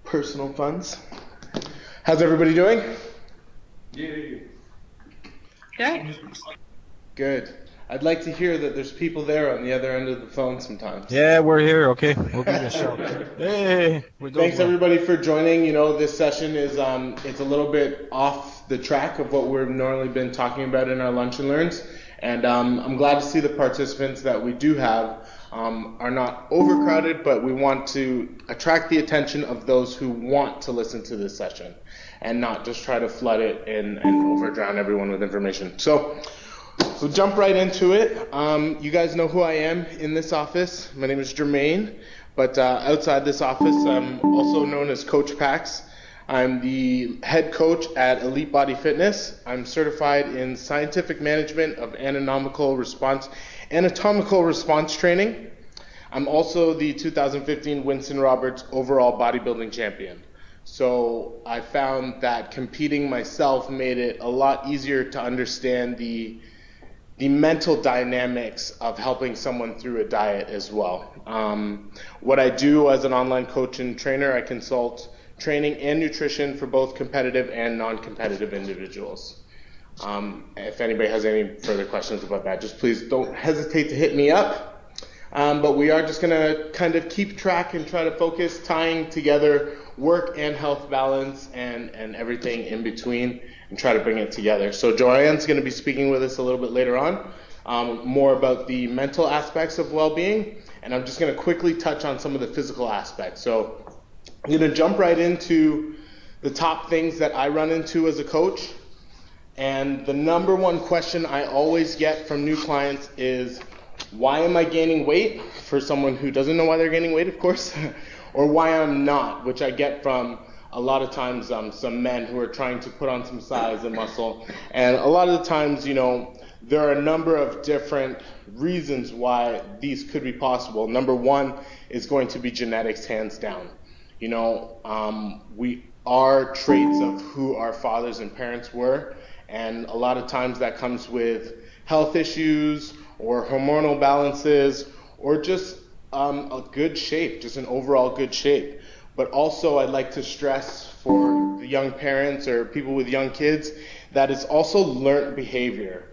Personal funds. How's everybody doing? Yeah. Good. I'd like to hear that there's people there on the other end of the phone sometimes. Yeah, we're here. Okay, we'll give you a shout. Hey, we're doing Thanks everybody for joining. You know, this session is it's a little bit off the track of what we've normally been talking about in our lunch and learns, and I'm glad to see the participants that we do have are not overcrowded, but we want to attract the attention of those who want to listen to this session, and not just try to flood it and overdrown everyone with information. So jump right into it. You guys know who I am in this office. My name is Jermaine, but outside this office, I'm also known as Coach Pax. I'm the head coach at Elite Body Fitness. I'm certified in scientific management of anatomical response training. I'm also the 2015 Winston Roberts overall bodybuilding champion. So I found that competing myself made it a lot easier to understand the mental dynamics of helping someone through a diet as well. What I do as an online coach and trainer, I consult training and nutrition for both competitive and non-competitive individuals. If anybody has any further questions about that, just please don't hesitate to hit me up. But we are just going to kind of keep track and try to focus tying together work and health balance and everything in between, and try to bring it together. So Joann's going to be speaking with us a little bit later on, more about the mental aspects of well-being, and I'm just going to quickly touch on some of the physical aspects. So I'm going to jump right into the top things that I run into as a coach, and the number one question I always get from new clients is, why am I gaining weight? For someone who doesn't know why they're gaining weight, of course, or why I'm not, which I get from a lot of times some men who are trying to put on some size and muscle. And a lot of the times, you know, there are a number of different reasons why these could be possible. Number one is going to be genetics, hands down. You know, we are traits of who our fathers and parents were, and a lot of times that comes with health issues or hormonal balances or just a good shape, just an overall good shape. But also I'd like to stress for the young parents or people with young kids that it's also learned behavior.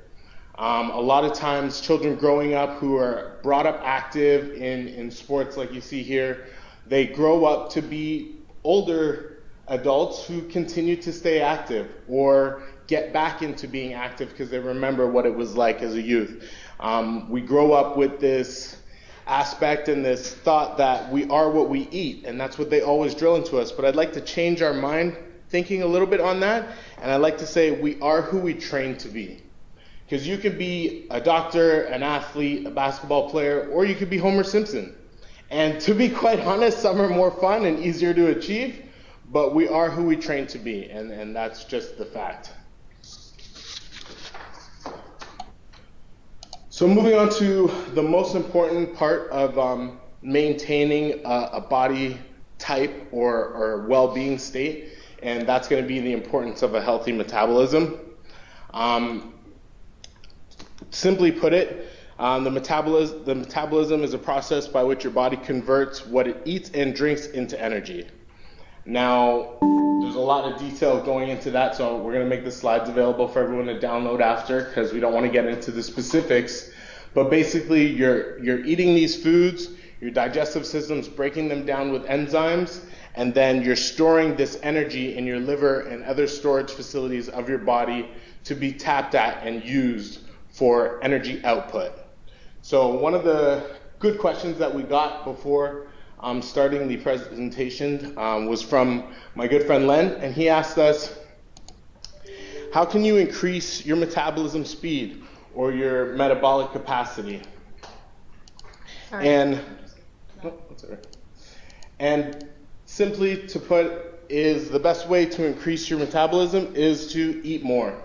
A lot of times children growing up who are brought up active in sports like you see here, they grow up to be older adults who continue to stay active or get back into being active because they remember what it was like as a youth. We grow up with this aspect and this thought that we are what we eat, and that's what they always drill into us. But I'd like to change our mind thinking a little bit on that, and I'd like to say we are who we train to be. Because you could be a doctor, an athlete, a basketball player, or you could be Homer Simpson. And to be quite honest, some are more fun and easier to achieve, but we are who we train to be, and that's just the fact. So moving on to the most important part of maintaining a body type or well-being state, and that's going to be the importance of a healthy metabolism. Simply put it, the metabolism is a process by which your body converts what it eats and drinks into energy. Now, there's a lot of detail going into that, so we're going to make the slides available for everyone to download after because we don't want to get into the specifics. But basically, you're eating these foods, your digestive system's breaking them down with enzymes, and then you're storing this energy in your liver and other storage facilities of your body to be tapped at and used for energy output. So one of the good questions that we got before starting the presentation was from my good friend Len, and he asked us, how can you increase your metabolism speed or your metabolic capacity? Sorry. And simply to put, is the best way to increase your metabolism is to eat more.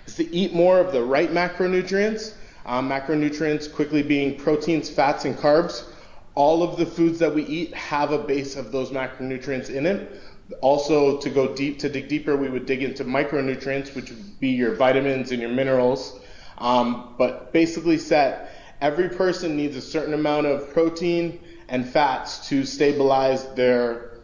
It's to eat more of the right macronutrients, macronutrients quickly being proteins, fats, and carbs. All of the foods that we eat have a base of those macronutrients in it. Also, to dig deeper, we would dig into micronutrients, which would be your vitamins and your minerals. But basically every person needs a certain amount of protein and fats to stabilize their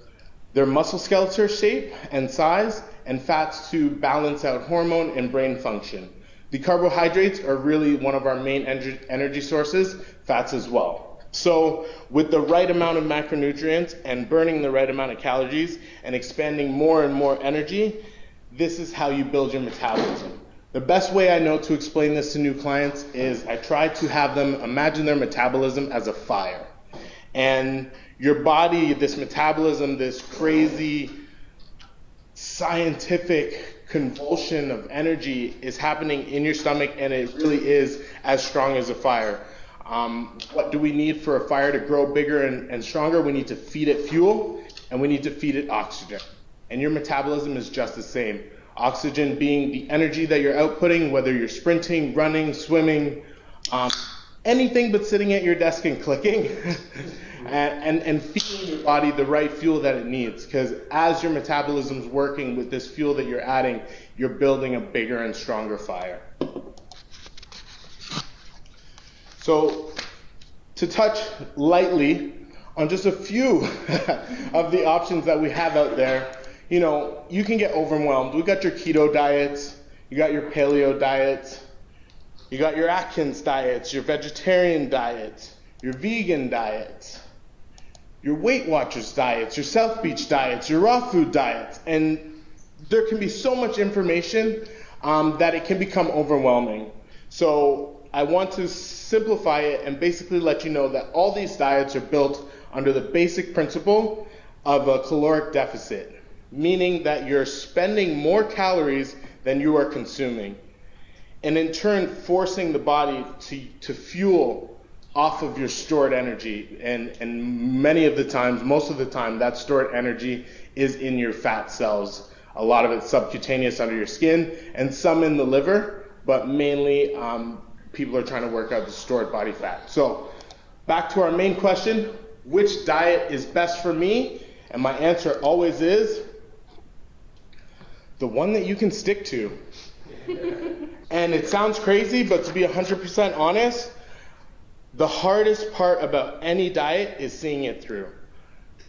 their muscle skeletal shape and size, and fats to balance out hormone and brain function. The carbohydrates are really one of our main energy sources, fats as well. So with the right amount of macronutrients and burning the right amount of calories and expanding more and more energy, this is how you build your metabolism. The best way I know to explain this to new clients is I try to have them imagine their metabolism as a fire. And your body, this metabolism, this crazy scientific convulsion of energy is happening in your stomach, and it really is as strong as a fire. What do we need for a fire to grow bigger and stronger? We need to feed it fuel, and we need to feed it oxygen. And your metabolism is just the same. Oxygen being the energy that you're outputting, whether you're sprinting, running, swimming, anything but sitting at your desk and clicking, and feeding your body the right fuel that it needs. Because as your metabolism's working with this fuel that you're adding, you're building a bigger and stronger fire. So to touch lightly on just a few of the options that we have out there, you know, you can get overwhelmed. We got your keto diets, you got your paleo diets, you got your Atkins diets, your vegetarian diets, your vegan diets, your Weight Watchers diets, your South Beach diets, your raw food diets, and there can be so much information that it can become overwhelming. So I want to simplify it and basically let you know that all these diets are built under the basic principle of a caloric deficit, meaning that you're spending more calories than you are consuming, and in turn forcing the body to fuel off of your stored energy. And many of the times, most of the time, that stored energy is in your fat cells. A lot of it's subcutaneous under your skin and some in the liver, but mainly people are trying to work out the stored body fat. So back to our main question, which diet is best for me? And my answer always is the one that you can stick to. And it sounds crazy, but to be 100% honest, the hardest part about any diet is seeing it through.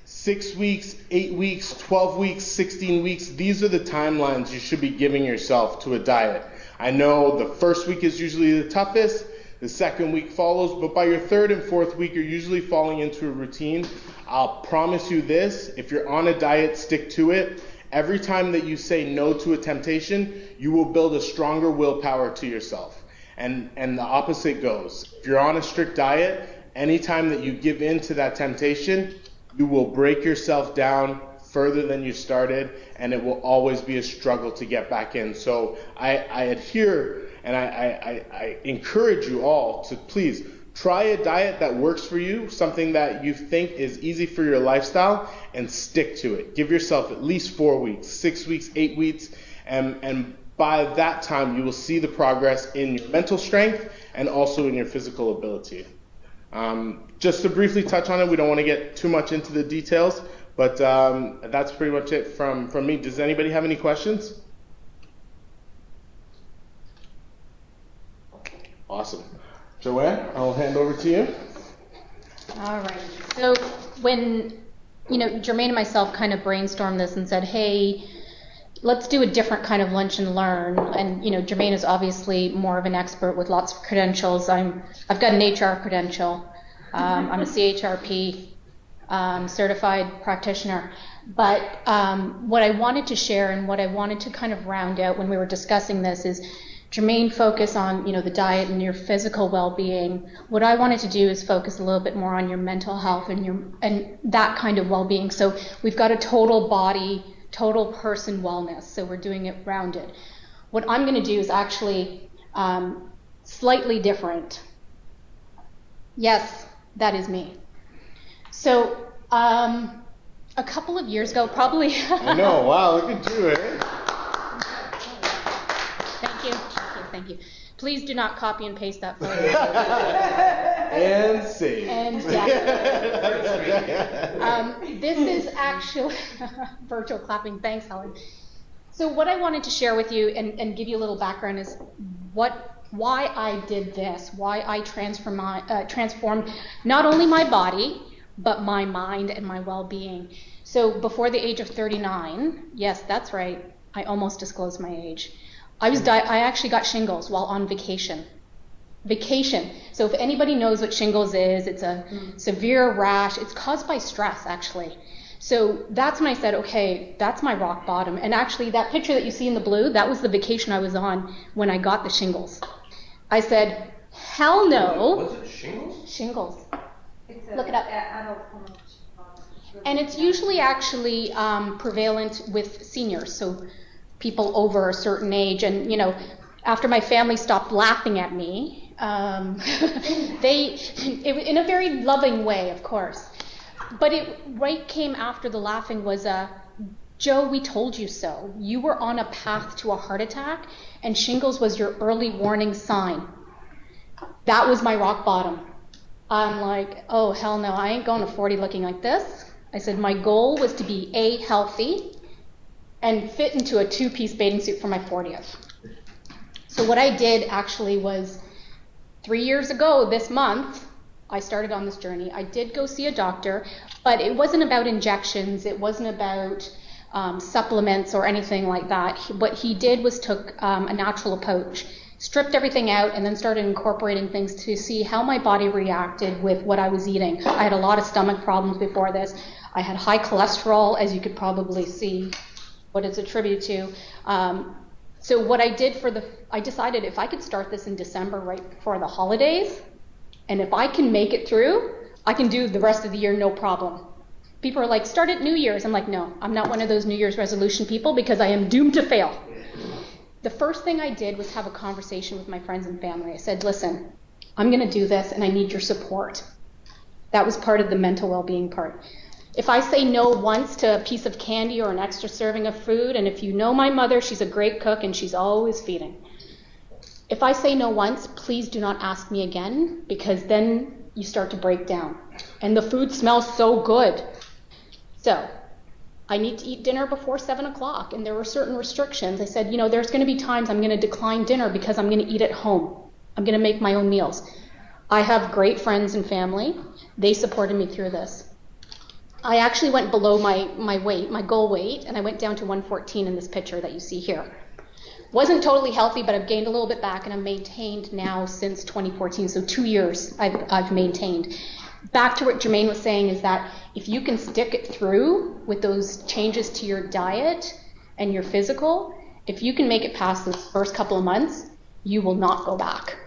6 weeks, 8 weeks, 12 weeks, 16 weeks, these are the timelines you should be giving yourself to a diet. I know the first week is usually the toughest, the second week follows, but by your third and fourth week, you're usually falling into a routine. I'll promise you this, if you're on a diet, stick to it. Every time that you say no to a temptation, you will build a stronger willpower to yourself. And the opposite goes. If you're on a strict diet, anytime that you give in to that temptation, you will break yourself down further than you started, and it will always be a struggle to get back in. So I adhere and I encourage you all to please try a diet that works for you, something that you think is easy for your lifestyle, and stick to it. Give yourself at least 4 weeks, 6 weeks, 8 weeks, and by that time you will see the progress in your mental strength and also in your physical ability. Just to briefly touch on it, we don't want to get too much into the details, but that's pretty much it from me. Does anybody have any questions? Awesome. Joann, I'll hand over to you. All right. So when, Jermaine and myself kind of brainstormed this and said, hey, let's do a different kind of lunch and learn. And, Jermaine is obviously more of an expert with lots of credentials. I've got an HR credential. I'm a CHRP certified practitioner. But what I wanted to share and what I wanted to kind of round out when we were discussing this is Jermaine focus on, the diet and your physical well-being. What I wanted to do is focus a little bit more on your mental health and that kind of well-being. So we've got a total body, total person wellness. So we're doing it rounded. What I'm going to do is actually slightly different. Yes, that is me. So a couple of years ago, probably. I know. Wow, look at you, eh? Thank you. Please do not copy and paste that photo. And save. And this is actually virtual clapping. Thanks, Helen. So what I wanted to share with you and give you a little background is why I did this, why I transformed not only my body, but my mind and my well-being. So before the age of 39, yes, that's right, I almost disclosed my age. I actually got shingles while on vacation. So if anybody knows what shingles is, it's a severe rash. It's caused by stress, actually. So that's when I said, okay, that's my rock bottom. And actually, that picture that you see in the blue, that was the vacation I was on when I got the shingles. I said, hell no. Was it shingles? Shingles. It's Look it up. Adult form of And it's usually actually prevalent with seniors, so people over a certain age. And, you know, after my family stopped laughing at me, in a very loving way, of course. But it right came after the laughing was Joe, we told you so. You were on a path to a heart attack, and shingles was your early warning sign. That was my rock bottom. I'm like, oh, hell no, I ain't going to 40 looking like this. I said my goal was to be A, healthy, and fit into a 2-piece bathing suit for my 40th. So what I did actually was 3 years ago this month, I started on this journey. I did go see a doctor, but it wasn't about injections. It wasn't about supplements or anything like that. What he did was took a natural approach, stripped everything out, and then started incorporating things to see how my body reacted with what I was eating. I had a lot of stomach problems before this. I had high cholesterol, as you could probably see what it's attributed to. So what I did I decided if I could start this in December right before the holidays, and if I can make it through, I can do the rest of the year no problem. People are like, start at New Year's. I'm like, no, I'm not one of those New Year's resolution people because I am doomed to fail. The first thing I did was have a conversation with my friends and family. I said, listen, I'm going to do this and I need your support. That was part of the mental well-being part. If I say no once to a piece of candy or an extra serving of food, and if you know my mother, she's a great cook and she's always feeding. If I say no once, please do not ask me again, because then you start to break down. And the food smells so good. So I need to eat dinner before 7 o'clock, and there were certain restrictions. I said, you know, there's going to be times I'm going to decline dinner because I'm going to eat at home. I'm going to make my own meals. I have great friends and family. They supported me through this. I actually went below my weight, my goal weight, and I went down to 114 in this picture that you see here. Wasn't totally healthy, but I've gained a little bit back, and I've maintained now since 2014, so 2 years I've maintained. Back to what Jermaine was saying is that if you can stick it through with those changes to your diet and your physical, if you can make it past those first couple of months, you will not go back.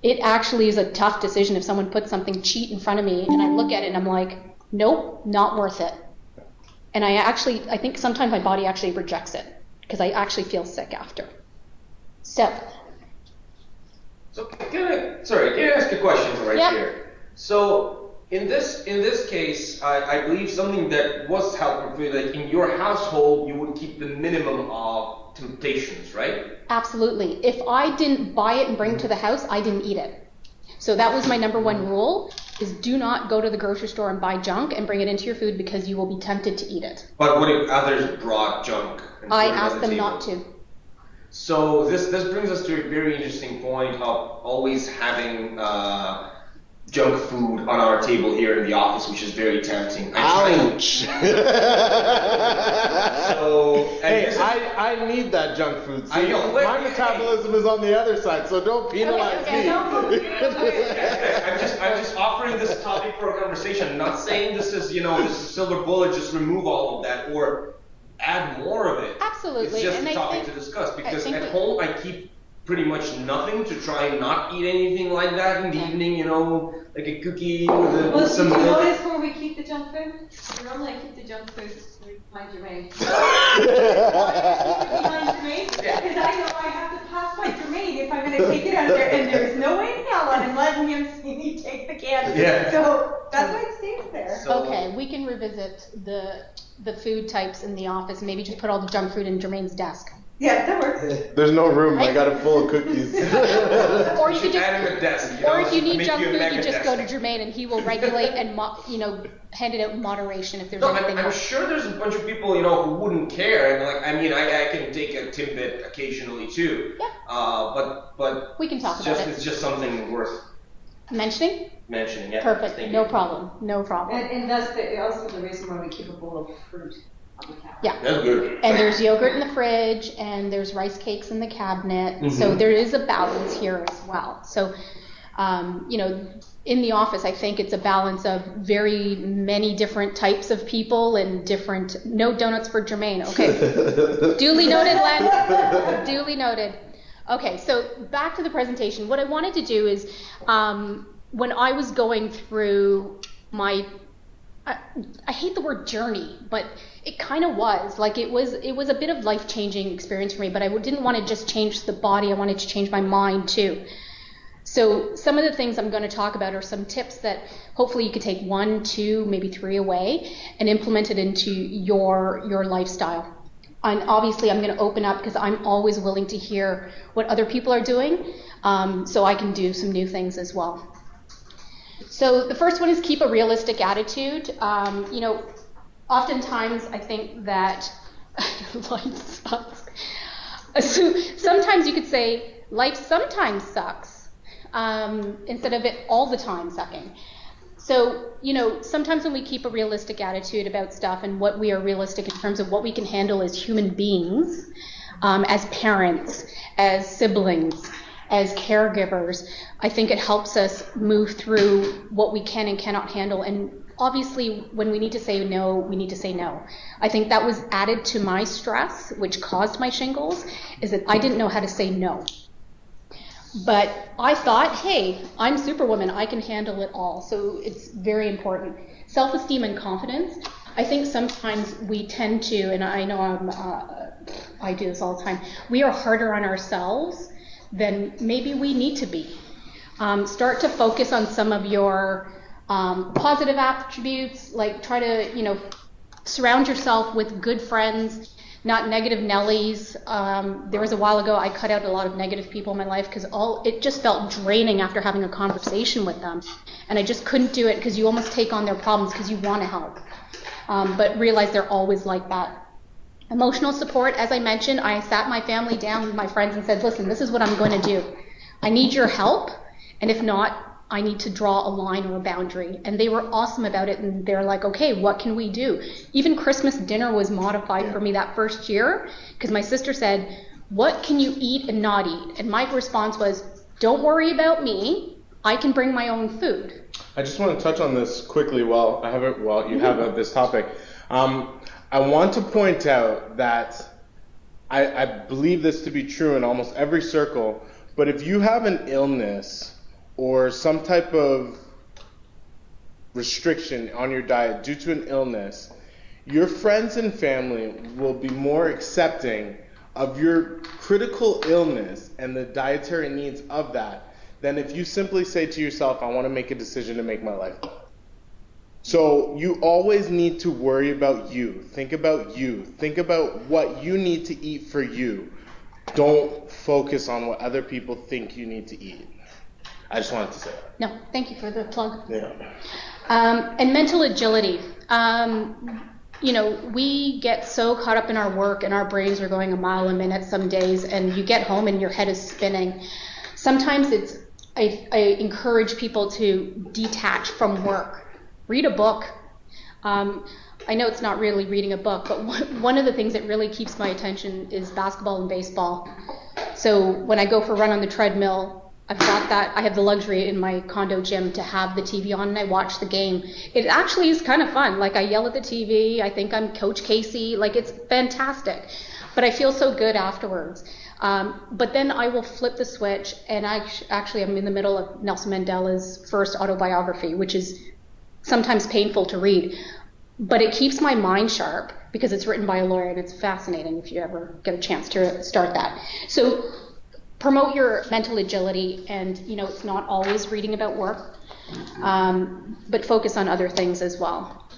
It actually is a tough decision if someone puts something cheat in front of me and I look at it and I'm like, nope, not worth it. And I think sometimes my body actually rejects it because I actually feel sick after. So Can I ask a question right Yep. here? So in this case, I believe something that was helpful for you, like in your household, you would keep the minimum of temptations, right? absolutely. If I didn't buy it and bring it to the house, I didn't eat it. So that was my number one rule, is do not go to the grocery store and buy junk and bring it into your food because you will be tempted to eat it. But what if others brought junk? And I put it on asked the them table? not to. So this brings us to a very interesting point of always having junk food on our table here in the office, which is very tempting. Ouch! Hey, I need that junk food. See, I know. my metabolism is on the other side, so don't penalize me. I'm just offering this topic for a conversation. I'm not saying this is, this is a silver bullet, just remove all of that or add more of it. Absolutely. It's just And a I topic think- to discuss because think at we- home I keep pretty much nothing to try and not eat anything like that in the evening, like a cookie with Well, some did you milk. notice where we keep the junk food? Normally I keep the junk food behind Jermaine. Behind Jermaine? Because I know I have to pass by Jermaine if I'm going to take it out of there, and there's no way in hell I'm letting him see me take the candy. Yeah. So that's why it stays there. So- Okay, we can revisit the food types in the office. Maybe just put all the junk food in Jermaine's desk. Yeah, that works. There's no room. I got it full of cookies. Or you You could should add just, him a desk. or if you need make junk you a food, mega you just go to desk. Jermaine and he will regulate and hand it out in moderation if there's No, anything I'm else. sure there's a bunch of people, who wouldn't care, and I can take a tidbit occasionally too. Yeah. But We can talk about it. It's just something worth. Mentioning? mentioning. Yeah, Perfect. thank No you. problem. No problem. And that's also the reason why we keep a bowl of fruit on the counter. Yeah. That's good. And there's yogurt in the fridge, and there's rice cakes in the cabinet. So there is a balance here as well. So, in the office, I think it's a balance of very many different types of people and different. No donuts for Jermaine. Okay. Duly noted, Len. Duly noted. Okay. So back to the presentation. What I wanted to do is, when I was going through my I hate the word journey, but it kind of was. Like it was a bit of life-changing experience for me, but I didn't want to just change the body. I wanted to change my mind too. So some of the things I'm going to talk about are some tips that hopefully you could take 1, 2, maybe 3 away and implement it into your lifestyle. And obviously I'm going to open up because I'm always willing to hear what other people are doing, so I can do some new things as well. So the first one is keep a realistic attitude. Oftentimes I think that life sucks. So sometimes you could say life sometimes sucks instead of it all the time sucking. So, sometimes when we keep a realistic attitude about stuff and what we are realistic in terms of what we can handle as human beings, as parents, as siblings, as caregivers, I think it helps us move through what we can and cannot handle. And obviously, when we need to say no, we need to say no. I think that was added to my stress, which caused my shingles, is that I didn't know how to say no. But I thought, hey, I'm Superwoman, I can handle it all. So it's very important. Self-esteem and confidence. I think sometimes we tend to, and I know I do this all the time, we are harder on ourselves than maybe we need to be. Start to focus on some of your positive attributes, like try to, surround yourself with good friends, not negative Nellies. There was a while ago I cut out a lot of negative people in my life because it just felt draining after having a conversation with them. And I just couldn't do it because you almost take on their problems because you want to help. But realize they're always like that. Emotional support, as I mentioned, I sat my family down with my friends and said, listen, this is what I'm going to do. I need your help, and if not, I need to draw a line or a boundary. And they were awesome about it, and they're like, okay, what can we do? Even Christmas dinner was modified for me that first year, because my sister said, what can you eat and not eat? And my response was, don't worry about me, I can bring my own food. I just want to touch on this quickly while you have this topic. I want to point out that I believe this to be true in almost every circle, but if you have an illness or some type of restriction on your diet due to an illness, your friends and family will be more accepting of your critical illness and the dietary needs of that than if you simply say to yourself, I want to make a decision to make my life better. So you always need to worry about you. Think about you. Think about what you need to eat for you. Don't focus on what other people think you need to eat. I just wanted to say that. No, thank you for the plug. Yeah. And mental agility. We get so caught up in our work and our brains are going a mile a minute some days, and you get home and your head is spinning. Sometimes I encourage people to detach from work. Read a book. I know it's not really reading a book, but one of the things that really keeps my attention is basketball and baseball. So when I go for a run on the treadmill, I've got that. I have the luxury in my condo gym to have the TV on and I watch the game. It actually is kind of fun. Like I yell at the TV. I think I'm Coach Casey. Like it's fantastic. But I feel so good afterwards. But then I will flip the switch, and I'm in the middle of Nelson Mandela's first autobiography, which is sometimes painful to read, but it keeps my mind sharp because it's written by a lawyer, and it's fascinating if you ever get a chance to start that. So promote your mental agility, and it's not always reading about work, but focus on other things as well.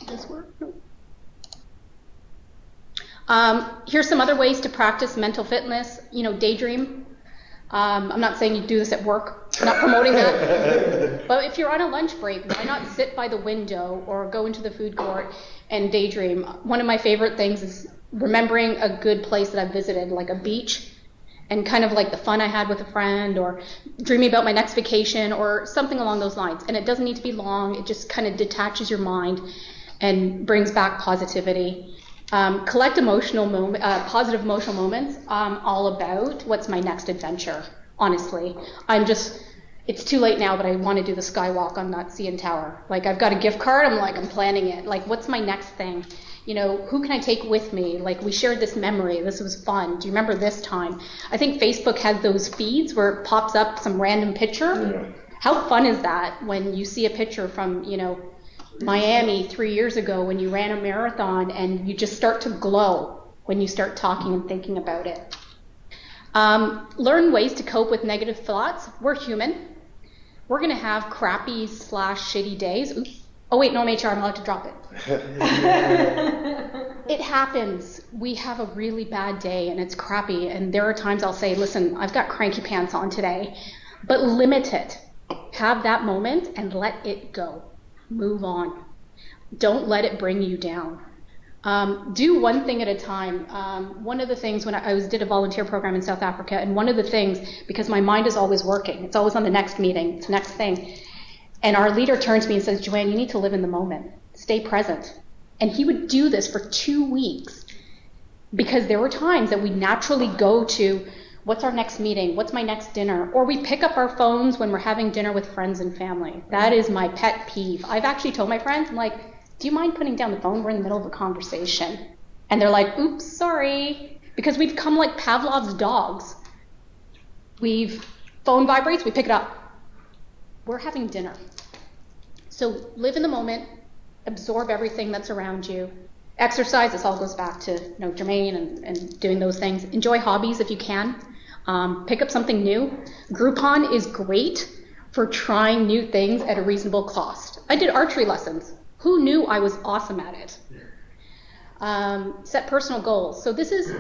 Does this work? No. Here's some other ways to practice mental fitness. Daydream. I'm not saying you do this at work. I'm not promoting that. But if you're on a lunch break, why not sit by the window or go into the food court and daydream? One of my favorite things is remembering a good place that I've visited, like a beach, and kind of like the fun I had with a friend, or dreaming about my next vacation, or something along those lines. And it doesn't need to be long. It just kind of detaches your mind and brings back positivity. Collect positive emotional moments. All about what's my next adventure, honestly. It's too late now, but I want to do the skywalk on that CN Tower. Like, I've got a gift card, I'm planning it. Like, what's my next thing? You know, who can I take with me? Like, we shared this memory, this was fun. Do you remember this time? I think Facebook has those feeds where it pops up some random picture. Yeah. How fun is that when you see a picture from, you know, Miami 3 years ago when you ran a marathon, and you just start to glow when you start talking and thinking about it. Learn ways to cope with negative thoughts. We're human. We're going to have crappy / shitty days. Oops. Oh wait, no, I'm HR, I'm allowed to drop it. It happens. We have a really bad day and it's crappy, and there are times I'll say, listen, I've got cranky pants on today, but limit it. Have that moment and let it go. Move on. Don't let it bring you down. Do one thing at a time. One of the things when I did a volunteer program in South Africa, and one of the things, because my mind is always working, it's always on the next meeting, it's the next thing, and our leader turns to me and says, Joann, you need to live in the moment. Stay present. And he would do this for 2 weeks, because there were times that we naturally go to, what's our next meeting? What's my next dinner? Or we pick up our phones when we're having dinner with friends and family. That is my pet peeve. I've actually told my friends, I'm like, do you mind putting down the phone? We're in the middle of a conversation. And they're like, oops, sorry. Because we've become like Pavlov's dogs. Phone vibrates, we pick it up. We're having dinner. So live in the moment, absorb everything that's around you. Exercise, this all goes back to Jermaine and doing those things. Enjoy hobbies if you can. Pick up something new. Groupon is great for trying new things at a reasonable cost. I did archery lessons. Who knew I was awesome at it? Set personal goals. So this is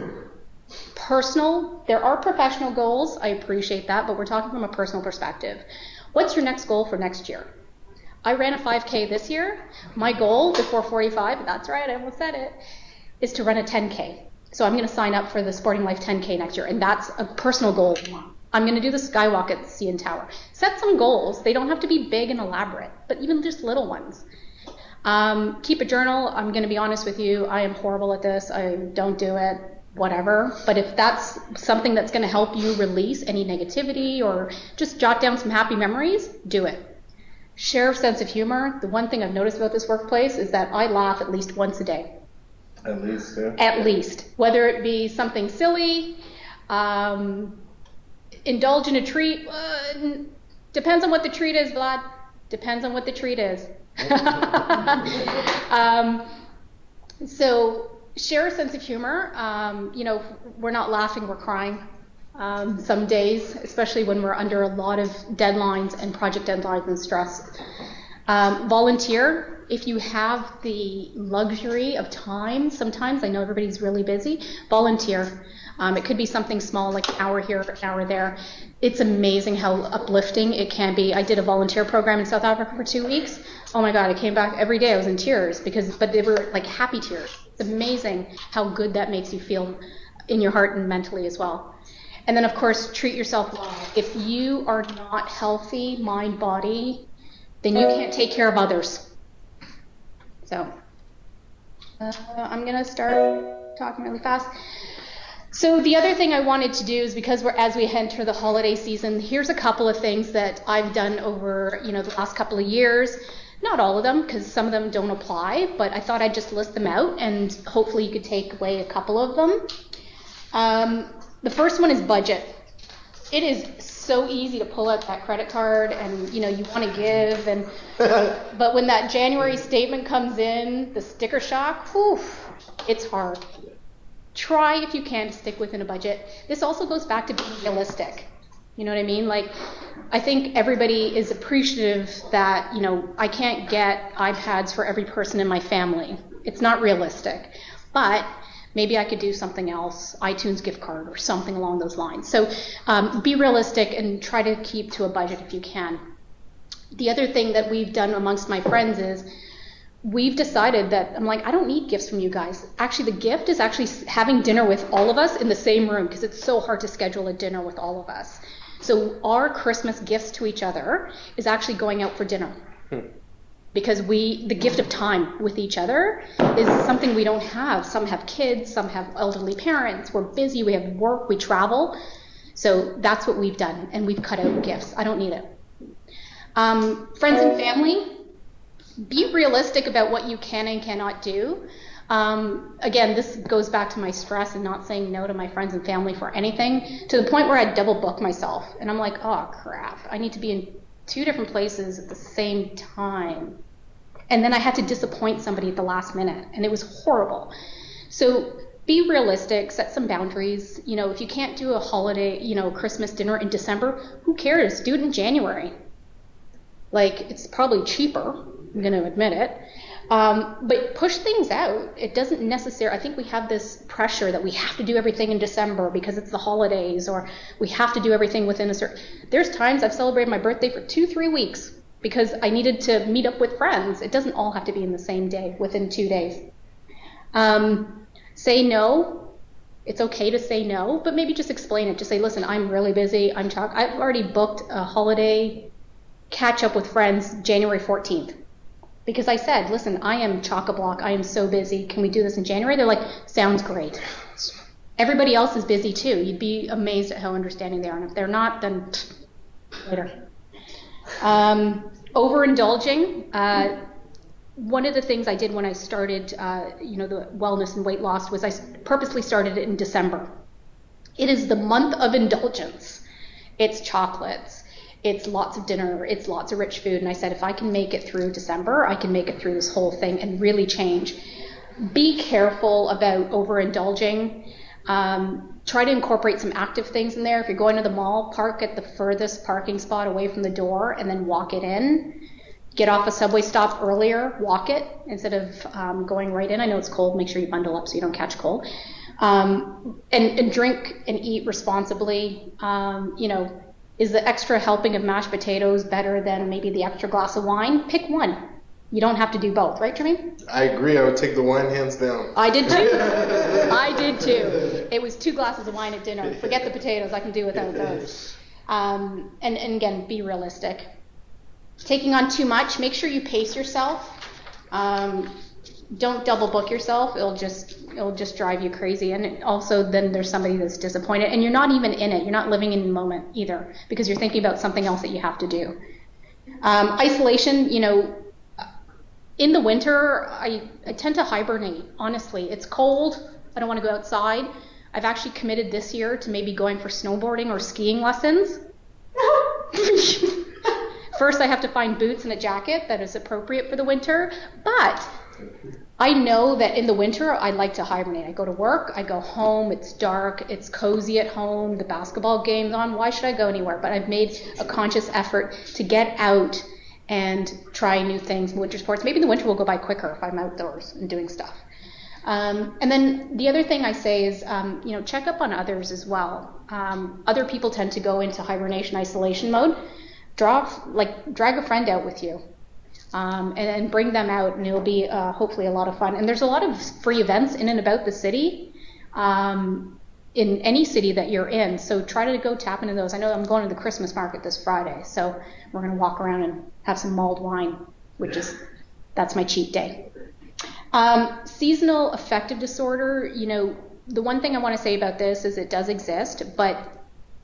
personal. There are professional goals. I appreciate that, but we're talking from a personal perspective. What's your next goal for next year? I ran a 5K this year. My goal before 45, that's right, I almost said it, is to run a 10K. So I'm going to sign up for the Sporting Life 10K next year, and that's a personal goal. I'm going to do the skywalk at the CN Tower. Set some goals. They don't have to be big and elaborate, but even just little ones. Keep a journal. I'm going to be honest with you. I am horrible at this. I don't do it, whatever. But if that's something that's going to help you release any negativity or just jot down some happy memories, do it. Share a sense of humor. The one thing I've noticed about this workplace is that I laugh at least once a day. At least, yeah. At least. Whether it be something silly, indulge in a treat. Depends on what the treat is, Vlad. Depends on what the treat is. So share a sense of humor. We're not laughing, we're crying. Some days, especially when we're under a lot of deadlines and project deadlines and stress. Volunteer. If you have the luxury of time, sometimes, I know everybody's really busy, volunteer. It could be something small like an hour here, an hour there. It's amazing how uplifting it can be. I did a volunteer program in South Africa for 2 weeks. Oh my God, I came back every day, I was in tears, but they were like happy tears. It's amazing how good that makes you feel in your heart and mentally as well. And then of course, treat yourself well. If you are not healthy, mind, body, then you can't take care of others. So, I'm gonna start talking really fast. So the other thing I wanted to do is, because as we enter the holiday season, here's a couple of things that I've done over the last couple of years. Not all of them, because some of them don't apply, but I thought I'd just list them out, and hopefully you could take away a couple of them. The first one is budget. It is so easy to pull out that credit card and you want to give, but when that January statement comes in, the sticker shock, whew, it's hard. Try if you can to stick within a budget. This also goes back to being realistic. You know what I mean? Like, I think everybody is appreciative that, I can't get iPads for every person in my family. It's not realistic. But maybe I could do something else, iTunes gift card or something along those lines. So be realistic and try to keep to a budget if you can. The other thing that we've done amongst my friends is we've decided that, I'm like, I don't need gifts from you guys. Actually, the gift is actually having dinner with all of us in the same room, because it's so hard to schedule a dinner with all of us. So our Christmas gifts to each other is actually going out for dinner. Because the gift of time with each other is something we don't have. Some have kids, some have elderly parents, we're busy, we have work, we travel. So that's what we've done, and we've cut out gifts. I don't need it. Friends and family, be realistic about what you can and cannot do. Again, this goes back to my stress and not saying no to my friends and family for anything, to the point where I double book myself. And I'm like, oh crap, I need to be in 2 different places at the same time. And then I had to disappoint somebody at the last minute, and it was horrible. So be realistic, set some boundaries. You know, if you can't do a holiday, Christmas dinner in December, who cares? Do it in January. Like, it's probably cheaper, I'm going to admit it. But push things out. It doesn't necessarily, I think we have this pressure that we have to do everything in December because it's the holidays, or we have to do everything within a certain, there's times I've celebrated my birthday for 2-3 weeks because I needed to meet up with friends. It doesn't all have to be in the same day, within 2 days. Say no. It's okay to say no, but maybe just explain it. Just say, listen, I'm really busy. I've already booked a holiday catch up with friends January 14th. Because I said, listen, I am chock-a-block. I am so busy. Can we do this in January? They're like, sounds great. Everybody else is busy too. You'd be amazed at how understanding they are. And if they're not, then later. Overindulging. One of the things I did when I started, the wellness and weight loss was I purposely started it in December. It is the month of indulgence. It's chocolates. It's lots of dinner, it's lots of rich food, and I said, if I can make it through December, I can make it through this whole thing and really change. Be careful about overindulging. Try to incorporate some active things in there. If you're going to the mall, park at the furthest parking spot away from the door and then walk it in. Get off a subway stop earlier, walk it, instead of going right in. I know it's cold, make sure you bundle up so you don't catch cold. And drink and eat responsibly. Is the extra helping of mashed potatoes better than maybe the extra glass of wine? Pick one. You don't have to do both, right, Jermaine? I agree. I would take the wine hands down. I did too. I did too. It was 2 glasses of wine at dinner. Forget the potatoes. I can do without those. And again, be realistic. Taking on too much, make sure you pace yourself. Don't double book yourself. It'll just drive you crazy. And also then there's somebody that's disappointed, and you're not even in it. You're not living in the moment either, because you're thinking about something else that you have to do. Isolation, in the winter, I tend to hibernate, honestly. It's cold. I don't want to go outside. I've actually committed this year to maybe going for snowboarding or skiing lessons. First, I have to find boots and a jacket that is appropriate for the winter, but I know that in the winter, I like to hibernate. I go to work, I go home, it's dark, it's cozy at home, the basketball game's on, why should I go anywhere? But I've made a conscious effort to get out and try new things in winter sports. Maybe the winter will go by quicker if I'm outdoors and doing stuff. And then the other thing I say is, check up on others as well. Other people tend to go into hibernation isolation mode. Drag a friend out with you. And bring them out, and it'll be hopefully a lot of fun. And there's a lot of free events in and about the city, in any city that you're in. So try to go tap into those. I know I'm going to the Christmas market this Friday, so we're going to walk around and have some mulled wine, that's my cheat day. Seasonal affective disorder, the one thing I want to say about this is it does exist, but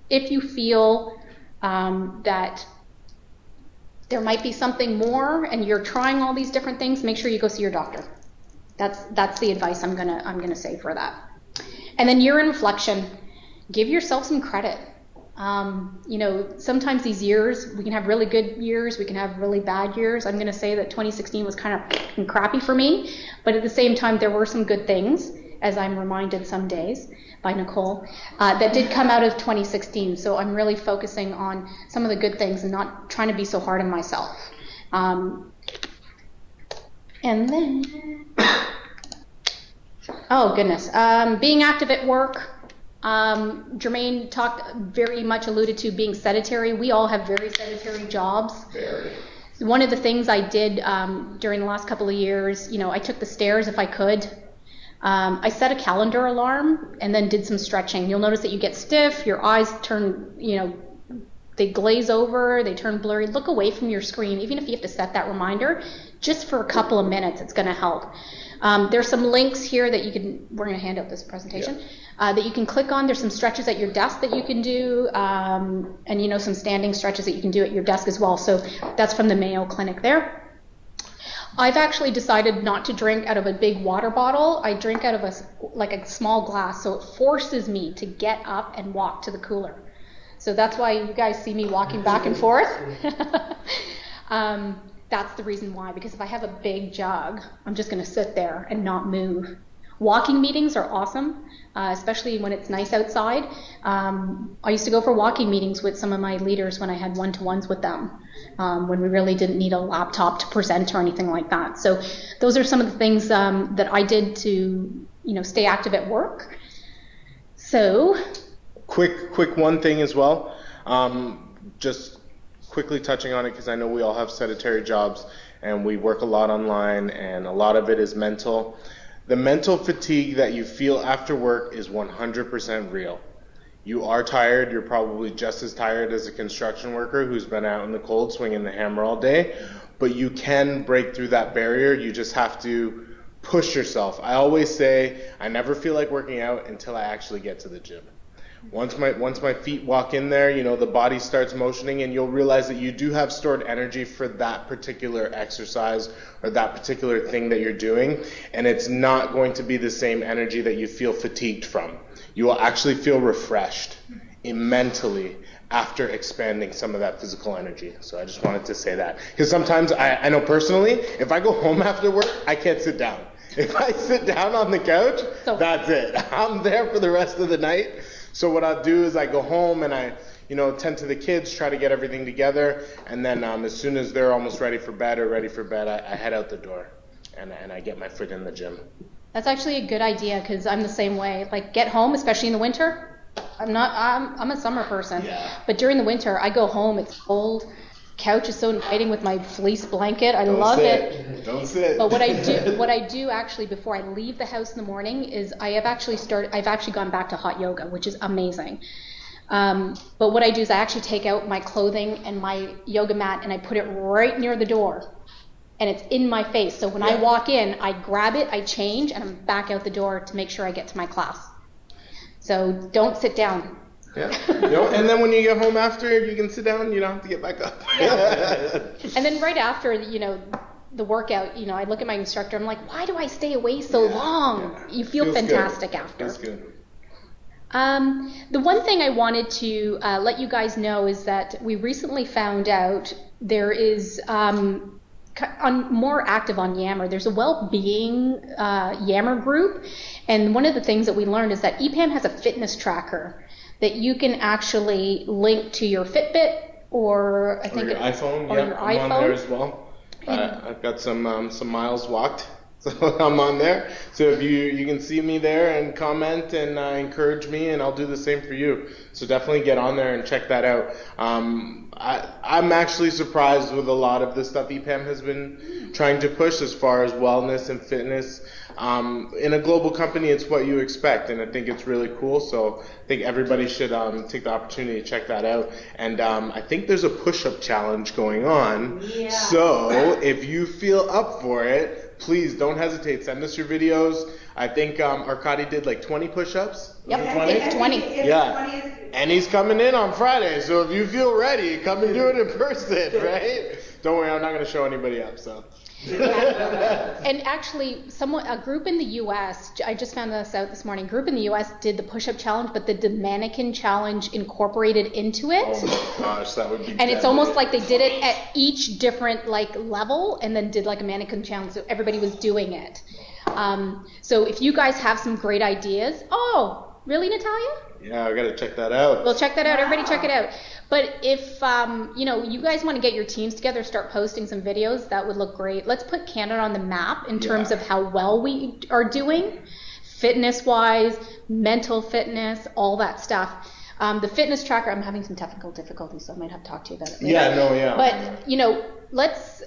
if you feel that there might be something more and you're trying all these different things, make sure you go see your doctor. That's the advice I'm gonna say for that. And then year in reflection, give yourself some credit. Sometimes these years, we can have really good years, we can have really bad years. I'm gonna say that 2016 was kind of crappy for me, but at the same time there were some good things, as I'm reminded some days by Nicole, that did come out of 2016. So I'm really focusing on some of the good things and not trying to be so hard on myself. And then, oh goodness, being active at work. Jermaine very much alluded to being sedentary. We all have very sedentary jobs. Very. One of the things I did during the last couple of years, I took the stairs if I could. I set a calendar alarm and then did some stretching. You'll notice that you get stiff, your eyes turn, they glaze over, they turn blurry. Look away from your screen, even if you have to set that reminder, just for a couple of minutes, it's going to help. There's some links here that we're going to hand out this presentation, that you can click on. There's some stretches at your desk that you can do, and some standing stretches that you can do at your desk as well. So that's from the Mayo Clinic there. I've actually decided not to drink out of a big water bottle. I drink out of a small glass, so it forces me to get up and walk to the cooler. So that's why you guys see me walking back and forth. That's the reason why, because if I have a big jug, I'm just going to sit there and not move. Walking meetings are awesome, especially when it's nice outside. I used to go for walking meetings with some of my leaders when I had one-to-ones with them, when we really didn't need a laptop to present or anything like that. So those are some of the things that I did to, stay active at work. So quick one thing as well, just quickly touching on it, because I know we all have sedentary jobs and we work a lot online, and a lot of it is mental. The mental fatigue that you feel after work is 100% real. You are tired. You're probably just as tired as a construction worker who's been out in the cold swinging the hammer all day, but you can break through that barrier. You just have to push yourself. I always say I never feel like working out until I actually get to the gym. Once my feet walk in there, the body starts motioning, and you'll realize that you do have stored energy for that particular exercise or that particular thing that you're doing, and it's not going to be the same energy that you feel fatigued from. You will actually feel refreshed mentally after expanding some of that physical energy. So I just wanted to say that, because sometimes I know personally, if I go home after work, I can't sit down. If I sit down on the couch, that's it. I'm there for the rest of the night. So what I'll do is I go home and I, tend to the kids, try to get everything together, and then as soon as they're almost ready for bed, I head out the door and I get my foot in the gym. that's actually a good idea, because I'm the same way. Like, get home, especially in the winter. I'm a summer person, but during the winter I go home. It's cold. Couch is so inviting with my fleece blanket. I love it. Don't sit. But what I do actually before I leave the house in the morning is I've actually gone back to hot yoga, which is amazing. But what I do is I actually take out my clothing and my yoga mat and I put it right near the door, and it's in my face. So when I walk in, I grab it, I change, and I'm back out the door to make sure I get to my class. So don't sit down. Yeah. And then when you get home after, you can sit down, you don't have to get back up. And then right after, the workout, I look at my instructor, I'm like, why do I stay away so long? Yeah. You feel fantastic after. Feels good. The one thing I wanted to let you guys know is that we recently found out there is, more active on Yammer, there's a well-being Yammer group, and one of the things that we learned is that EPAM has a fitness tracker that you can actually link to your Fitbit or I think your iPhone. Or your iPhone. I'm on there as well. I've got some miles walked, so I'm on there. So if you can see me there and comment and encourage me, and I'll do the same for you. So definitely get on there and check that out. I'm actually surprised with a lot of the stuff EPAM has been trying to push as far as wellness and fitness. In a global company, it's what you expect, and I think it's really cool. So I think everybody should take the opportunity to check that out. And I think there's a push-up challenge going on. Yeah. So if you feel up for it, please don't hesitate. Send us your videos. I think Arkady did like 20 push-ups. Yep, 20? It's 20. Yeah. And he's coming in on Friday, so if you feel ready, come and do it in person, right? Don't worry, I'm not going to show anybody up, so. And actually, a group in the U.S., I just found this out this morning, a group in the U.S. did the push-up challenge, but the mannequin challenge incorporated into it. Oh my gosh, that would be And it's almost like they did it at each different level, and then did like a mannequin challenge, so everybody was doing it. So if you guys have some great ideas, really, Natalia? Yeah, I gotta check that out. Well, check that out. Everybody check it out. But if, you guys want to get your teams together, start posting some videos, that would look great. Let's put Canada on the map in terms of how well we are doing, fitness-wise, mental fitness, all that stuff. The fitness tracker, I'm having some technical difficulties, so I might have to talk to you about it later. Yeah, no, yeah. But,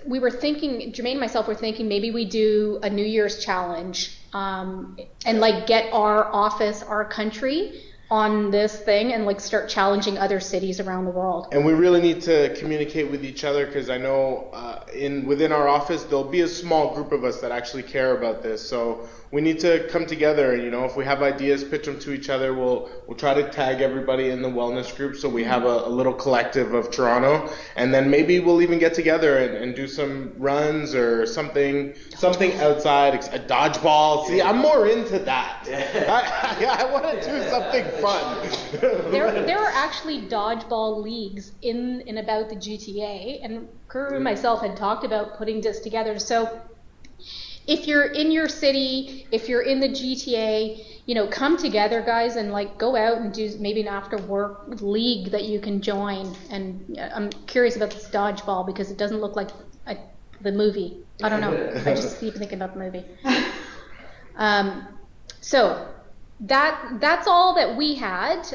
we were thinking, Jermaine and myself were thinking maybe we do a New Year's challenge, and like get our office, our country on this thing and like start challenging other cities around the world. And we really need to communicate with each other, because I know within our office there'll be a small group of us that actually care about this. So we need to come together. You know, if we have ideas, pitch them to each other. We'll try to tag everybody in the wellness group so we have a little collective of Toronto, and then maybe we'll even get together and do some runs or something outside, a dodgeball. See, I'm more into that. I want to do something fun. There are actually dodgeball leagues in and about the GTA, and Kuru and myself had talked about putting this together. So if you're in your city, if you're in the GTA, you know, come together, guys, and like go out and do maybe an after work league that you can join. And I'm curious about this dodgeball because it doesn't look like the movie. I don't know. I just keep thinking about the movie. So that's all that we had.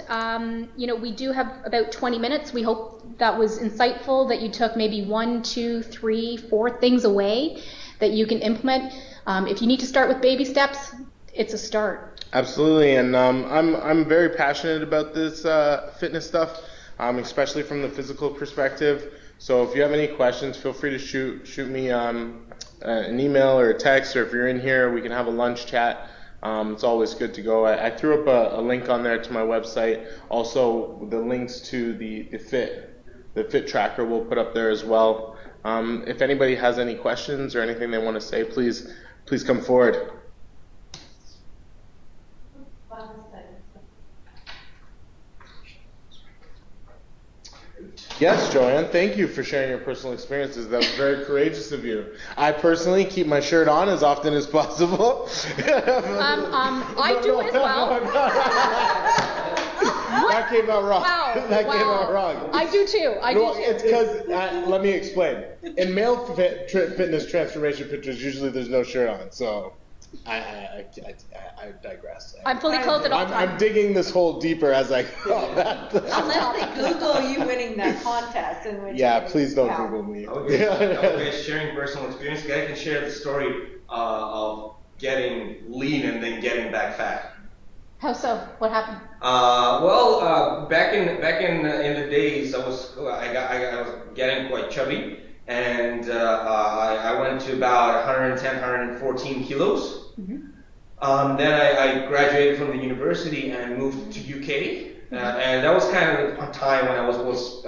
You know, we do have about 20 minutes. We hope that was insightful, that you took maybe 1, 2, 3, 4 things away that you can implement. If you need to start with baby steps, it's a start. Absolutely, and I'm very passionate about this fitness stuff, especially from the physical perspective. So if you have any questions, feel free to shoot me an email or a text, or if you're in here, we can have a lunch chat. It's always good to go. I threw up a link on there to my website. Also, the links to the fit tracker we'll put up there as well. If anybody has any questions or anything they want to say, please come forward. Yes, Joann, thank you for sharing your personal experiences. That was very courageous of you. I personally keep my shirt on as often as possible. I do as well. That came out wrong. Wow. Came out wrong. I do too. It's because, let me explain. In male fitness transformation pictures, usually there's no shirt on, so I digress. I'm fully clothed at all times. I'm digging this hole deeper as I go. Unless they Google you winning that contest. Please don't Google me. Okay, sharing personal experience. I can share the story of getting lean and then getting back fat. How so? What happened? Back in the days, I was getting quite chubby, and I went to about 110, 114 kilos. Mm-hmm. Then I graduated from the university and moved to UK, and that was kind of a time when I was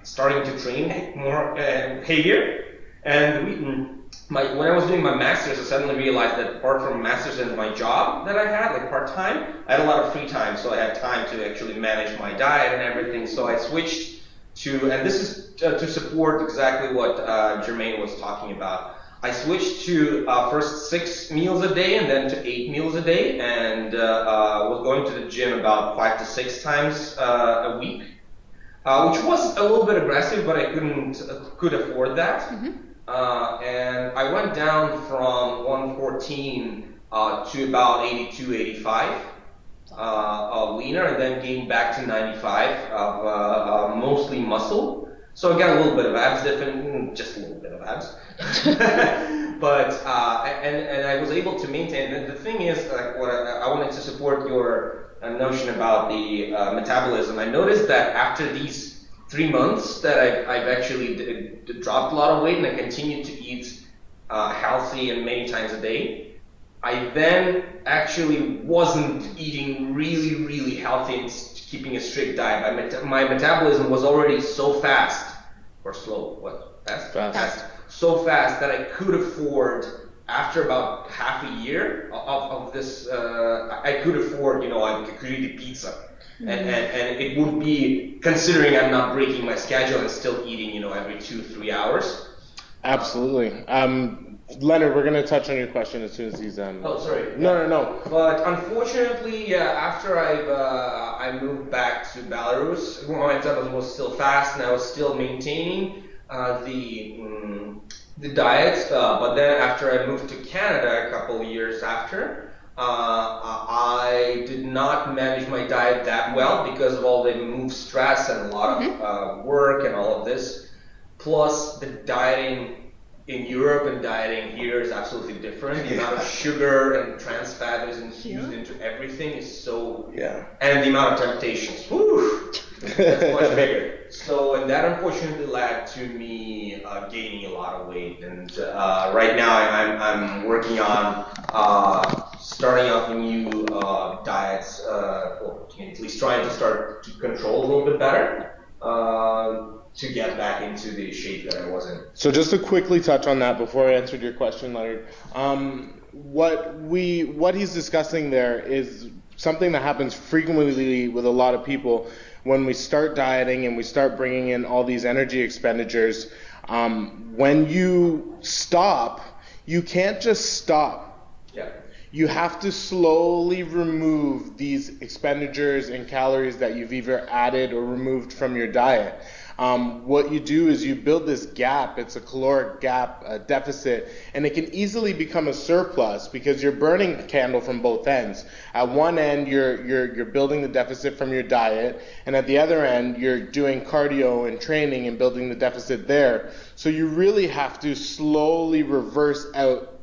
starting to train more heavier. And when I was doing my master's, I suddenly realized that apart from master's and my job that I had, like part-time, I had a lot of free time, so I had time to actually manage my diet and everything. So I switched to, and this is to support exactly what Jermaine was talking about. I switched to first 6 meals a day and then to 8 meals a day, and was going to the gym about 5 to 6 times a week, which was a little bit aggressive, but I could afford that. Mm-hmm. And I went down from 114 to about 82, 85 of leaner, and then gained back to 95 of mostly muscle. So I got a little bit of abs, just a little bit of abs. But and I was able to maintain. And the thing is, what I wanted to support your notion about the metabolism. I noticed that after these 3 months that I've actually dropped a lot of weight and I continued to eat healthy and many times a day, I then actually wasn't eating really, really healthy and keeping a strict diet. My metabolism was already so fast, or slow, what? Fast. So fast that I could afford, after about half a year of this, I could afford, I could eat a pizza. Mm-hmm. And it would be, considering I'm not breaking my schedule and still eating, every 2-3 hours. Absolutely. Leonard, we're going to touch on your question as soon as he's Oh, sorry. No. But unfortunately, after I moved back to Belarus, my metabolism was still fast and I was still maintaining the diet. But then after I moved to Canada a couple of years after, I did not manage my diet that well because of all the move stress and a lot of work and all of this. plus the dieting in Europe and dieting here is absolutely different. The amount of sugar and trans fat that is infused into everything is so, and the amount of temptations, whew, that's much bigger. So, and that unfortunately led to me gaining a lot of weight. And right now I'm working on starting out new diets, or at least trying to start to control a little bit better. To get back into the shape that I was in. So just to quickly touch on that before I answered your question, Leonard, what he's discussing there is something that happens frequently with a lot of people when we start dieting and we start bringing in all these energy expenditures. When you stop, you can't just stop. Yeah. You have to slowly remove these expenditures and calories that you've either added or removed from your diet. What you do is you build this gap. It's a caloric gap, a deficit, and it can easily become a surplus because you're burning the candle from both ends. At one end, you're building the deficit from your diet, and at the other end, you're doing cardio and training and building the deficit there. So you really have to slowly reverse out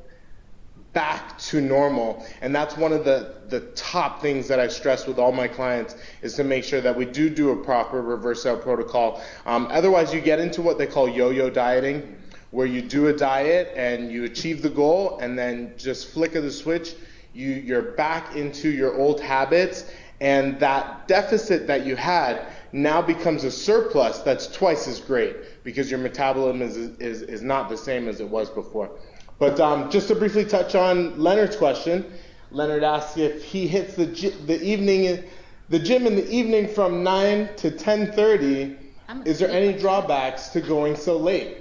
back to normal, and that's one of the top things that I stress with all my clients is to make sure that we do a proper reverse out protocol. Otherwise you get into what they call yo-yo dieting, where you do a diet and you achieve the goal and then just flick of the switch, you're back into your old habits, and that deficit that you had now becomes a surplus that's twice as great because your metabolism is not the same as it was before. But just to briefly touch on Leonard's question, Leonard asked if he hits the gym in the evening from 9 to 10:30. Is there any drawbacks to going so late?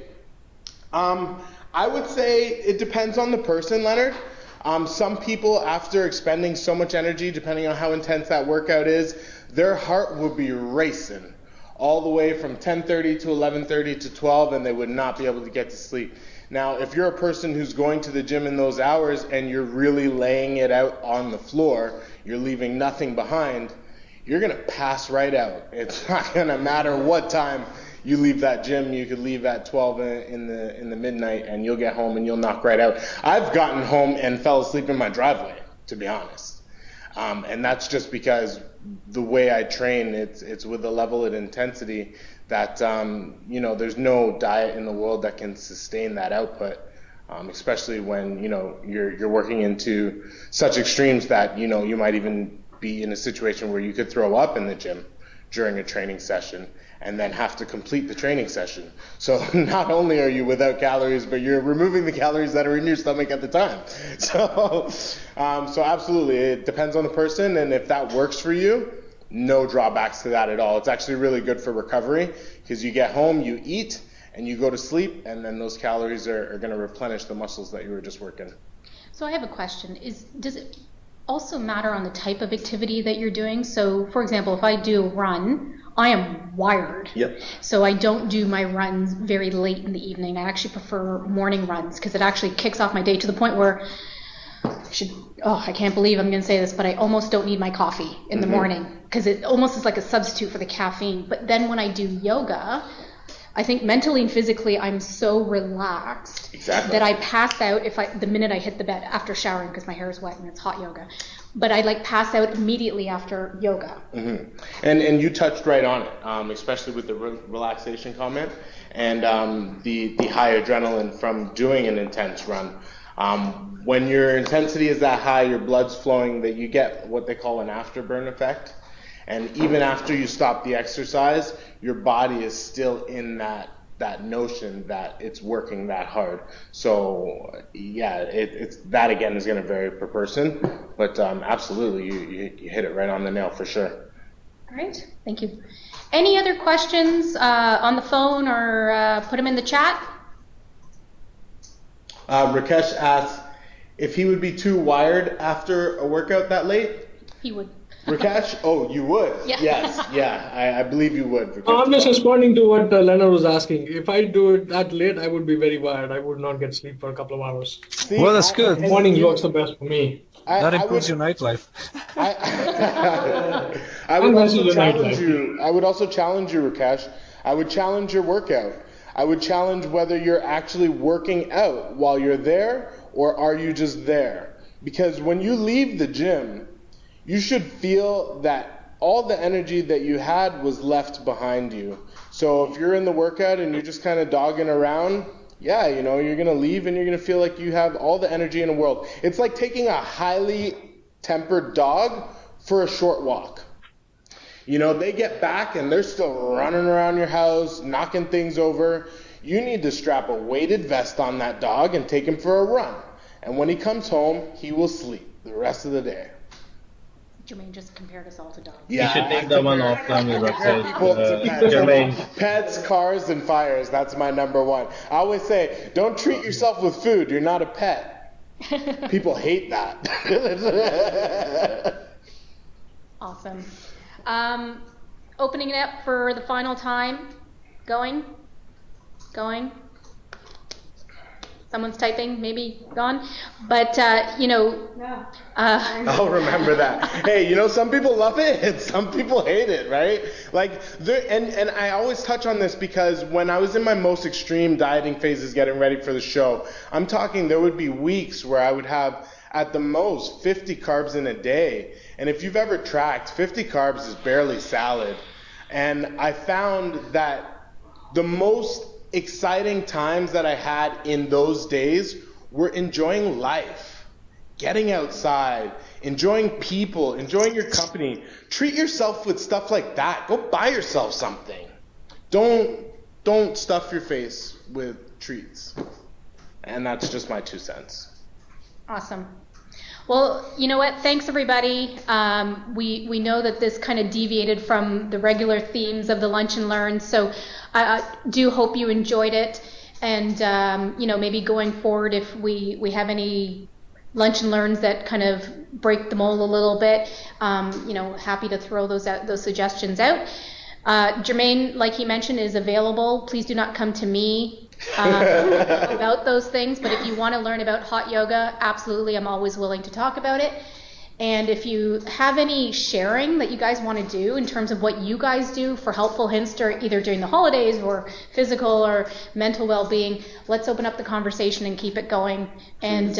I would say it depends on the person, Leonard. Some people, after expending so much energy, depending on how intense that workout is, their heart would be racing all the way from 10:30 to 11:30 to 12, and they would not be able to get to sleep. Now, if you're a person who's going to the gym in those hours and you're really laying it out on the floor, you're leaving nothing behind, you're going to pass right out. It's not going to matter what time you leave that gym. You could leave at 12 in the midnight and you'll get home and you'll knock right out. I've gotten home and fell asleep in my driveway, to be honest. And that's just because the way I train, it's with a level of intensity that, there's no diet in the world that can sustain that output, especially when, you're working into such extremes that, you might even be in a situation where you could throw up in the gym during a training session and then have to complete the training session. So not only are you without calories, but you're removing the calories that are in your stomach at the time. So absolutely, it depends on the person, and if that works for you, no drawbacks to that at all. It's actually really good for recovery because you get home, you eat, and you go to sleep, and then those calories are going to replenish the muscles that you were just working. So I have a question. Does it also matter on the type of activity that you're doing? So, for example, if I do a run, I am wired. Yep. So I don't do my runs very late in the evening. I actually prefer morning runs because it actually kicks off my day to the point where I can't believe I'm going to say this, but I almost don't need my coffee in the morning because it almost is like a substitute for the caffeine. But then when I do yoga, I think mentally and physically I'm so relaxed that I pass out the minute I hit the bed after showering because my hair is wet and it's hot yoga. But I pass out immediately after yoga. Mm-hmm. And you touched right on it, especially with the relaxation comment and the high adrenaline from doing an intense run. When your intensity is that high, your blood's flowing, that you get what they call an afterburn effect. And even after you stop the exercise, your body is still in that notion that it's working that hard. So yeah, it's that again is going to vary per person, but absolutely you hit it right on the nail for sure. All right, thank you. Any other questions on the phone or put them in the chat? Rakesh asks if he would be too wired after a workout that late. He would. Rakesh? Oh, you would? Yeah. Yes, yeah, I believe you would. I'm just responding to what Leonard was asking. If I do it that late, I would be very wired. I would not get sleep for a couple of hours. See, well, that's good. Morning works the best for me. That improves your nightlife. I would also challenge you. I would also challenge you, Rakesh. I would challenge your workout. I would challenge whether you're actually working out while you're there or are you just there. Because when you leave the gym, you should feel that all the energy that you had was left behind you. So if you're in the workout and you're just kind of dogging around, yeah, you know, you're going to leave and you're going to feel like you have all the energy in the world. It's like taking a highly tempered dog for a short walk. You know, they get back and they're still running around your house, knocking things over. You need to strap a weighted vest on that dog and take him for a run. And when he comes home, he will sleep the rest of the day. Jermaine just compared us all to dogs. Yeah, You should take that one off from you, people to pets. Jermaine. Pets, cars, and fires. That's my number one. I always say, don't treat yourself with food. You're not a pet. People hate that. Awesome. Opening it up for the final time. Going. Someone's typing, maybe gone. But, you know. No. I'll remember that. Hey, you know, some people love it and some people hate it, right? Like, and I always touch on this because when I was in my most extreme dieting phases getting ready for the show, I'm talking there would be weeks where I would have at the most 50 carbs in a day. And if you've ever tracked, 50 carbs is barely salad. And I found that the most exciting times that I had in those days were enjoying life, getting outside, enjoying people, enjoying your company. Treat yourself with stuff like that. Go buy yourself something. Don't stuff your face with treats. And that's just my 2 cents. Awesome. Well, you know what? Thanks, everybody. We know that this kind of deviated from the regular themes of the Lunch and Learn, so I do hope you enjoyed it. And, you know, maybe going forward, if we have any Lunch and Learns that kind of break the mold a little bit, you know, happy to throw those suggestions out. Jermaine, like he mentioned, is available. Please do not come to me about those things, but if you want to learn about hot yoga, absolutely, I'm always willing to talk about it. And if you have any sharing that you guys want to do in terms of what you guys do for helpful hints either during the holidays or physical or mental well-being, let's open up the conversation and keep it going. And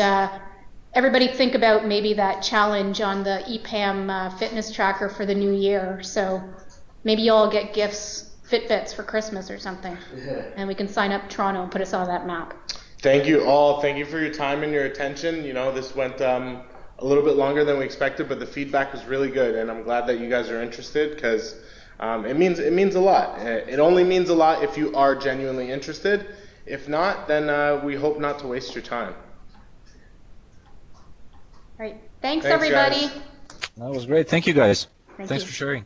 everybody think about maybe that challenge on the EPAM fitness tracker for the new year. So maybe you all get gifts, Fitbits for Christmas or something, and we can sign up Toronto and put us on that map. Thank you all. Thank you for your time and your attention. You know, this went a little bit longer than we expected, but the feedback was really good, and I'm glad that you guys are interested because it means a lot. It only means a lot if you are genuinely interested. If not, then we hope not to waste your time. All right. Thanks everybody. Guys. That was great. Thank you, guys. Thanks Thanks for sharing.